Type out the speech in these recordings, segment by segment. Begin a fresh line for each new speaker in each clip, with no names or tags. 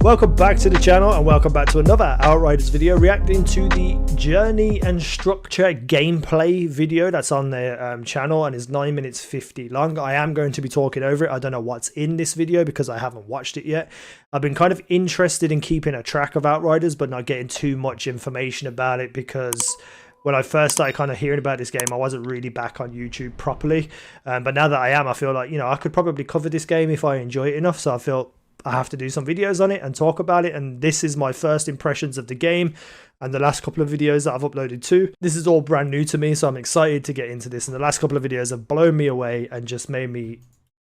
Welcome back to the channel and welcome back to another Outriders video reacting to the journey and structure gameplay video that's on the channel and is 9 minutes 50 long. I am going to be talking over it. I don't know what's in this video because I haven't watched it yet. I've been kind of interested in keeping a track of Outriders but not getting too much information about it because when I first started kind of hearing about this game, I wasn't really back on YouTube properly. But now that I am, I feel like, you know, I could probably cover this game if I enjoy it enough. So I feel I have to do some videos on it and talk about it, and this is my first impressions of the game and the last couple of videos that I've uploaded too. This is all brand new to me, so I'm excited to get into this, and the last couple of videos have blown me away and just made me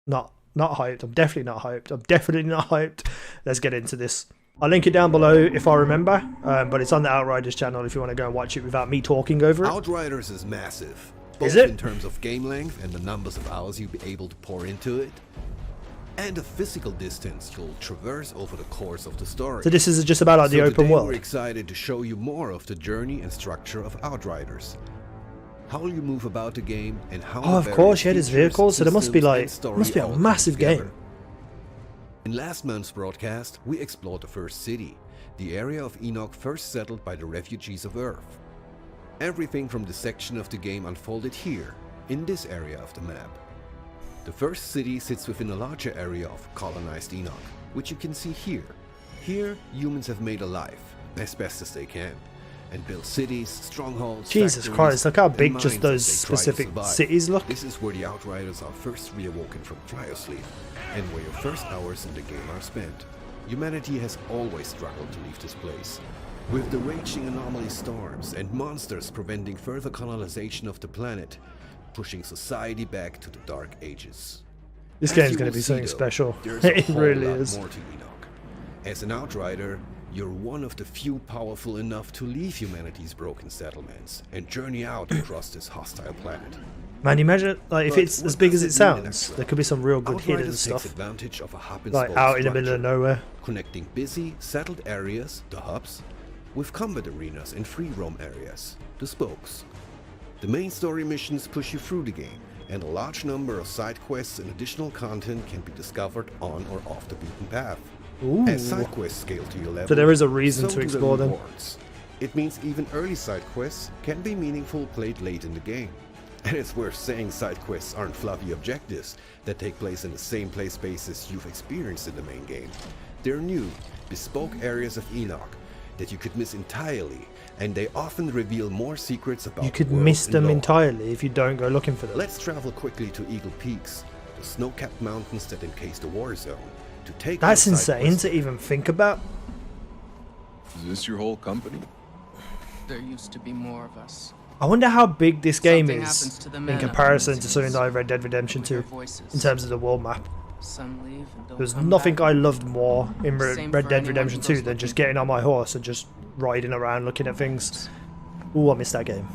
not hyped. I'm definitely not hyped. I'm definitely not hyped. Let's get into this. I'll link it down below if I remember, but it's on the Outriders channel if you want to go and watch it without me talking over it.
Outriders is massive, both
is it?
in terms of game length and the numbers of hours you'll be able to pour into it, and the physical distance you'll traverse over the course of the story.
So this is just about like the open world.
We're excited to show you more of the journey and structure of Outriders. How you move about the game and how
of course, yeah, there's vehicles, so there must be like a massive game.
In last month's broadcast, we explored the first city, the area of Enoch first settled by the refugees of Earth. Everything from this section of the game unfolded here, in this area of the map. The first city sits within a larger area of colonized Enoch, which you can see here. Here, humans have made a life, as best as they can, and built cities, strongholds,
Jesus Christ, look how big just those specific cities look.
This is where the Outriders are first reawoken from cryosleep, and where your first hours in the game are spent. Humanity has always struggled to leave this place, with the raging anomaly storms and monsters preventing further colonization of the planet, pushing society back to the Dark Ages.
This game's going to be something special. It really is.
More to Enoch. As an Outrider, you're one of the few powerful enough to leave humanity's broken settlements and journey out across this hostile planet.
Man, imagine like if it's as big as it sounds, there could be some real good hidden stuff.
Advantage of a
like out in the middle of nowhere,
connecting busy settled areas, the hubs, with combat arenas and free roam areas, the spokes. The main story missions push you through the game, and a large number of side quests and additional content can be discovered on or off the beaten path.
Ooh.
As side quests scale to your level,
so there is a reason
so
to explore them.
It means even early side quests can be meaningful played late in the game. And it's worth saying side quests aren't fluffy objectives that take place in the same play spaces you've experienced in the main game. They're new, bespoke areas of Enoch that you could miss entirely, and they often reveal more secrets about
you could miss them entirely if you don't go looking for them.
Let's travel quickly to Eagle Peaks, the snow-capped mountains that encase the war zone, to take
that's insane to even think about.
Is this your whole company?
There used to be more of us.
I wonder how big this game is in comparison to something like Red Dead Redemption 2 in terms of the world map. There's nothing I loved more in Red Dead Redemption 2 than just getting on my horse and just riding around looking at things. Ooh, I missed that game.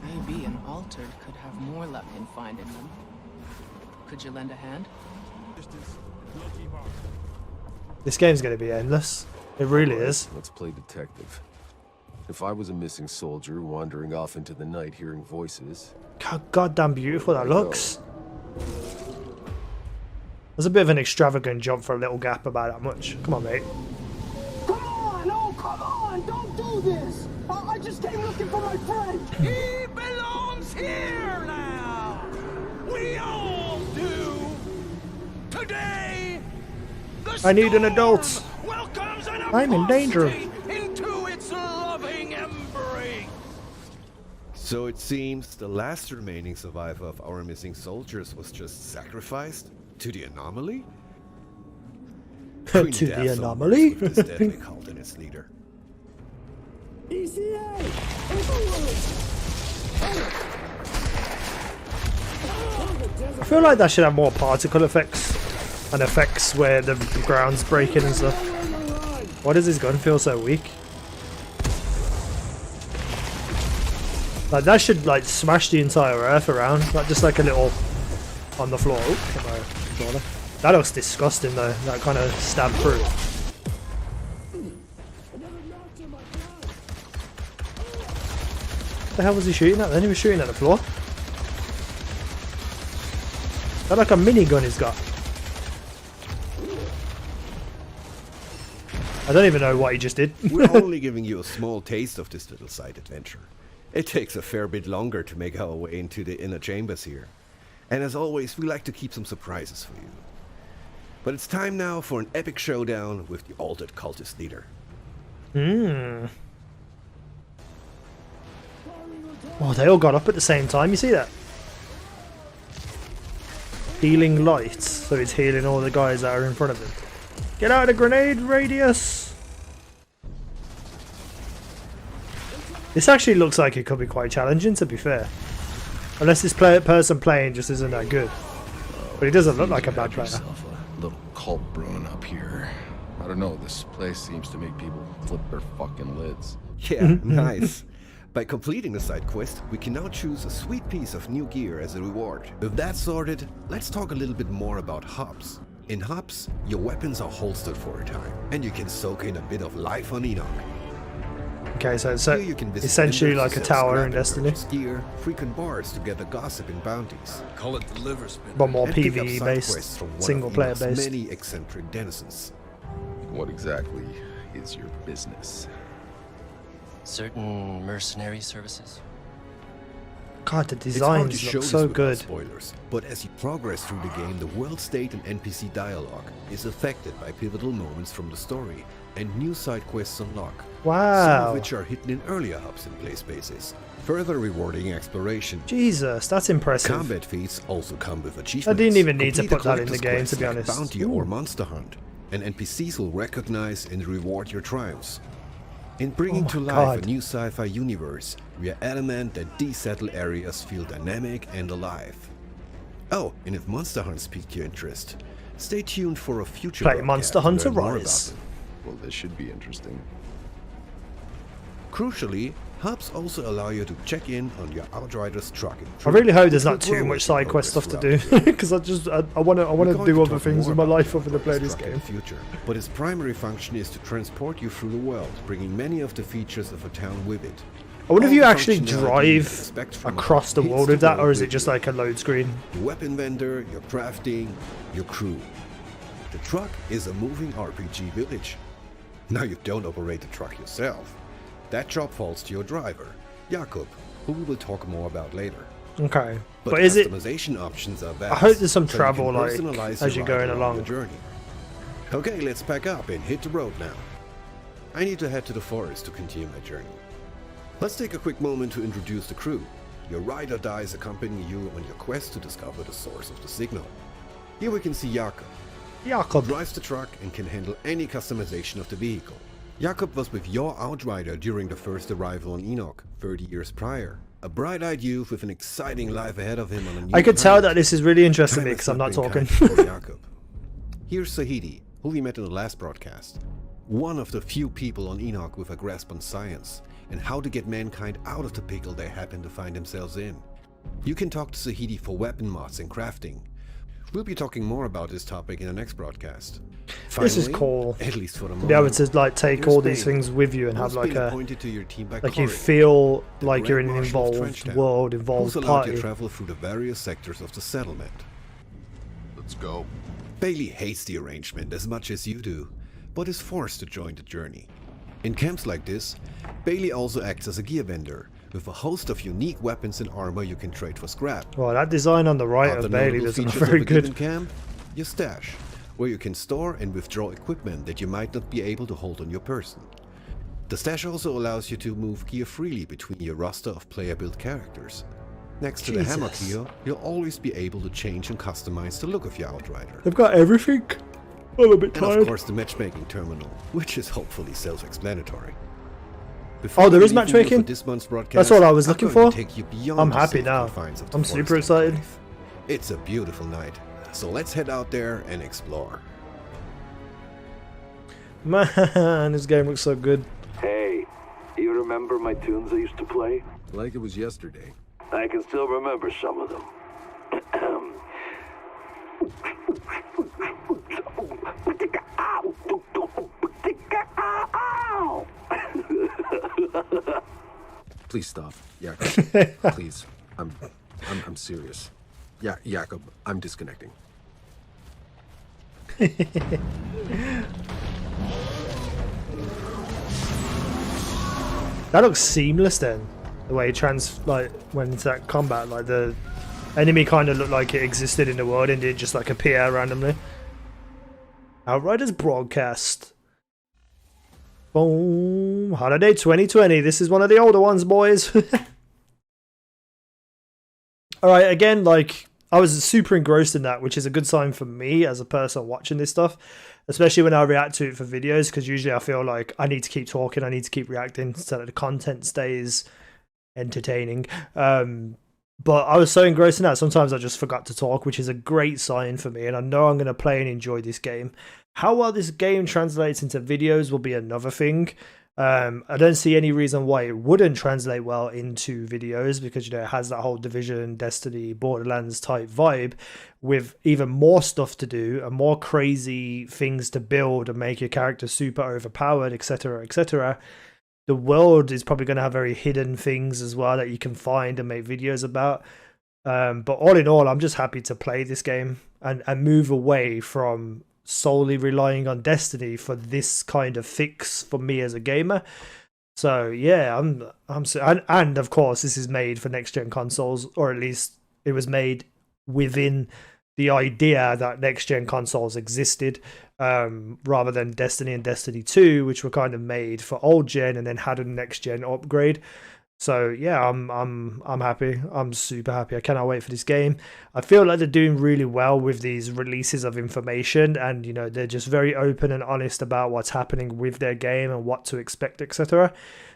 Maybe an Altered could have more luck in finding them. Could you lend a hand?
This game's going to be endless. It really is.
Let's play detective. If I was a missing soldier wandering off into the night hearing voices...
How goddamn beautiful that looks. There's a bit of an extravagant jump for a little gap about that much. Come on, mate.
Come on! Oh, come on! Don't do this! I just came looking for my friend!
He belongs here now! We all do! Today,
I need an adult! I'm in danger!
Into its loving embrace.
So it seems the last remaining survivor of our missing soldiers was just sacrificed to the anomaly?
To the anomaly?
With this deadly cult and its leader.
ECA!
I feel like that should have more particle effects and effects where the ground's breaking and stuff. Why does this gun feel so weak? Like that should like smash the entire earth around, not just like a little on the floor. Ooh, that looks disgusting though, that kind of stab through. What the hell was he shooting at then? He was shooting at the floor. Is that like a minigun he's got? I don't even know what he just did.
We're only giving you a small taste of this little side adventure. It takes a fair bit longer to make our way into the inner chambers here. And as always, we like to keep some surprises for you. But it's time now for an epic showdown with the altered cultist leader.
Oh, they all got up at the same time. You see that? Healing light. So it's healing all the guys that are in front of him. Get out of the grenade radius. This actually looks like it could be quite challenging, to be fair. Unless this person playing just isn't that good. But he doesn't look like a bad player.
Yourself a little cult brewing up here. I don't know, this place seems to make people flip their fucking lids.
Yeah, nice. By completing the side quest, we can now choose a sweet piece of new gear as a reward. With that sorted, let's talk a little bit more about hubs. In hubs, your weapons are holstered for a time, and you can soak in a bit of life on Enoch.
Okay, so it's
Here you can visit
essentially
vendors
like
to
a
sell
tower
scrap
in
and
Destiny,
purchase gear, frequent bars to gather gossip and bounties,
Call it the liver spinner.
but more
and pick up
PvE
side quests
based,
from one
single
of
player
Enoch's
based.
many eccentric denizens.
What exactly is your business?
Certain mercenary services.
God, the
It's hard to
designs
show
look
this
so
without
good.
spoilers, but as you progress through the game, the world state and NPC dialogue is affected by pivotal moments from the story, and new side quests unlock. Some
Wow.
of which are hidden in earlier hubs and play spaces, further rewarding exploration.
Jesus, that's impressive.
Combat feats also come with achievements.
I didn't even need to
Complete a
put that in the
collector's
game,
quest
to be
like
honest.
Bounty or monster hunt, and NPCs will recognize and reward your triumphs. In bringing to life
God.
a new sci-fi universe, we are adamant that these settled areas feel dynamic and alive. Oh, and if Monster Hunts piqued your interest, stay tuned for a future
Play
broadcast
Monster
to
Hunter
learn more
Rise.
about them.
Well, this should be interesting.
Crucially, hubs also allow you to check in on your Outriders trucking.
I really hope there's
which
not
will
too
grow
much
as you
side quest stuff
progress
to
throughout
do,
the game.
because I want
We're
to
going
do
to
other
talk
things
more
in my
about
life
the
other than play
Outriders
this
truck in
game.
the future, but its primary function is to transport you through the world, bringing many of the features of a town with it.
I wonder if
All
you
the
actually
functionality you
drive
expect from a
across the
hub
world
hits
with that,
world
or is it
with
just
you.
like a load screen?
Your weapon vendor, your crafting, your crew. The truck is a moving RPG village. Now you don't operate the truck yourself. That job falls to your driver, Jakob, who we will talk more about later.
Okay,
But
but is it?
customization options are vast.
I hope there's some
so you can
travel, like,
personalize
as
your
you're
ride
going
along
along.
the journey. Okay, let's pack up and hit the road now. I need to head to the forest to continue my journey. Let's take a quick moment to introduce the crew. Your ride or dies accompany you on your quest to discover the source of the signal. Here we can see Jakob, who
Jakob.
drives the truck and can handle any customization of the vehicle. Jakob was with your Outrider during the first arrival on Enoch, 30 years prior. A bright-eyed youth with an exciting life ahead of him on a new
I could tell
planet.
that this is really interesting me
Time
because
has
I'm not
been
talking.
kind for Jakob. Here's Sahidi, who we met in the last broadcast. One of the few people on Enoch with a grasp on science and how to get mankind out of the pickle they happen to find themselves in. You can talk to Sahidi for weapon mods and crafting. We'll be talking more about this topic in the next broadcast.
This is
Finally,
cool.
at least for the
To be able
moment,
to like take
here's
all these
Spain,
things with you and have
who's
like
been
a
appointed to your team by
like you
Corey,
feel
the
like you're in
Grand
an
Marshal of
involved
Trenchtown,
world,
who's
involved
allowed
party.
you to travel through the various sectors of the settlement.
Let's go.
Bailey hates the arrangement as much as you do, but is forced to join the journey. In camps like this, Bailey also acts as a gear vendor, with a host of unique weapons and armor you can trade for scrap.
Well, that design on the right
Other
of Bailey
notable
doesn't look
features
very
of a given
good.
camp, your stash, where you can store and withdraw equipment that you might not be able to hold on your person. The stash also allows you to move gear freely between your roster of player-built characters. Next to the hammer
Jesus.
gear, you'll always be able to change and customize the look of your Outrider.
They've got everything. I'm a bit
And of
tired.
course the matchmaking terminal, which is hopefully self-explanatory.
Oh, there is
leaving you
matchmaking?
for this month's broadcast,
That's all I was
I'm
looking
going to
for.
take you beyond
I'm
the
happy
safe
now.
confines of the
I'm
forest
super excited.
enclave. It's a beautiful night, so let's head out there and explore.
Man, this game looks so good.
Hey, you remember my tunes I used to play?
Like it was yesterday.
I can still remember some of them.
Please stop. Jakob. Please. I'm serious. Yeah, Jakob, I'm disconnecting.
That looks seamless then. The way it like went into that combat, like the enemy kind of looked like it existed in the world and didn't just like appear randomly. Outriders broadcast. Boom. Holiday 2020. This is one of the older ones, boys. Alright, again, like, I was super engrossed in that, which is a good sign for me as a person watching this stuff, especially when I react to it for videos, because usually I feel like I need to keep talking, I need to keep reacting so that the content stays entertaining. But I was so engrossed in that, sometimes I just forgot to talk, which is a great sign for me, and I know I'm going to play and enjoy this game. How well this game translates into videos will be another thing. I don't see any reason why it wouldn't translate well into videos, because, you know, it has that whole Division, Destiny, Borderlands type vibe with even more stuff to do and more crazy things to build and make your character super overpowered, etc, etc. The world is probably going to have very hidden things as well that you can find and make videos about. But all in all, I'm just happy to play this game and move away from solely relying on Destiny for this kind of fix for me as a gamer. So yeah, and of course this is made for next gen consoles, or at least it was made within the idea that next gen consoles existed, rather than Destiny and Destiny 2, which were kind of made for old gen and then had a next gen upgrade. So yeah, I'm happy. I'm super happy. I cannot wait for this game. I feel like they're doing really well with these releases of information, and, you know, they're just very open and honest about what's happening with their game and what to expect, etc.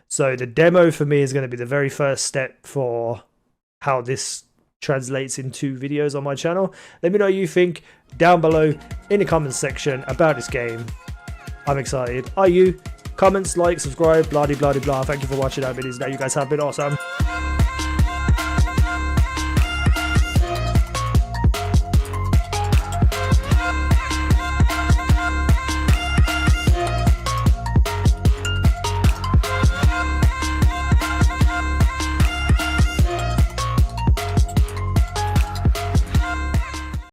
So the demo for me is going to be the very first step for how this translates into videos on my channel. Let me know what you think down below in the comments section about this game. I'm excited. Are you? Comments, like, subscribe, blah, blah, blah, blah. Thank you for watching our videos. Now you guys have been awesome.